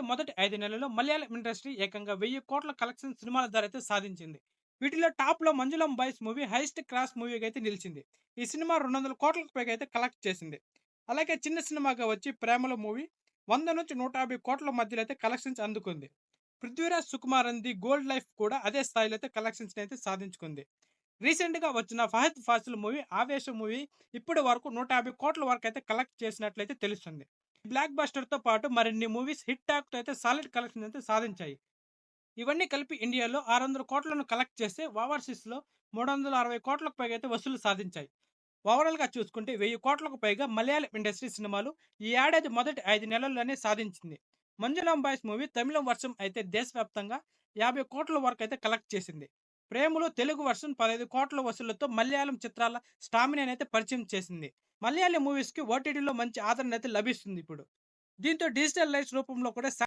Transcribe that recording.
మొదటి 5 నెలల్లో మలయాళం ఇండస్ట్రీ ఏకంగా 1000 కోట్ల కలెక్షన్ సినిమాల ద్వారా అయితే సాధించింది. వీటిలో టాప్‌లో 'Manjulam boys' movie highest cross మూవీగా అయితే నిలిచింది. ఈ సినిమా 200 కోట్లకు పైగా అయితే కలెక్ట్ చేసింది. అలాగే చిన్న సినిమాగా వచ్చి 'ప్రేమలో' మూవీ 100-150 కోట్ల మధ్యలో అయితే కలెక్షన్స్ అందుకుంది. 'పృథ్వీరాజ్ సుకుమారన్‌ది గోల్డ్ లైఫ్' కూడా అదే స్థాయిలో అయితే కలెక్షన్స్‌ని అయితే సాధించుకుంది. రీసెంట్‌గా వచ్చిన 'ఫహద్ ఫాసిల్' మూవీ 'ఆవేశం' మూవీ ఇప్పటి వరకు 150 కోట్ల వరకు అయితే కలెక్ట్ చేసినట్లయితే తెలుస్తుంది. బ్లాక్ బస్టర్‌తో పాటు మరిన్ని మూవీస్ హిట్ టాక్‌తో అయితే సాలిడ్ కలెక్షన్ అయితే సాధించాయి. ఇవన్నీ కలిపి ఇండియాలో 600 కోట్లను కలెక్ట్ చేస్తే ఓవర్‌సీస్‌లో 360 కోట్లకు పైగా అయితే వసూలు సాధించాయి. ఓవరాల్‌గా చూసుకుంటే 1000 కోట్లకు పైగా మలయాళం ఇండస్ట్రీ సినిమాలు ఈ ఏడాది మొదటి 5 నెలల్లోనే సాధించింది. 'మంజులం బాయ్స్' మూవీ తమిళం వర్షన్ అయితే దేశవ్యాప్తంగా 50 కోట్ల వరకు అయితే కలెక్ట్ చేసింది. 'ప్రేమలో' తెలుగు వర్షన్ 15 కోట్ల వసూళ్లతో మలయాళం చిత్రాల స్టామినానైతే పరిచయం చేసింది. మలయాళం మూవీస్‌కి ఓటీటీలో మంచి ఆదరణ అయితే లభిస్తుంది ఇప్పుడు. దీంతో డిజిటల్ రైట్స్ రూపంలో కూడా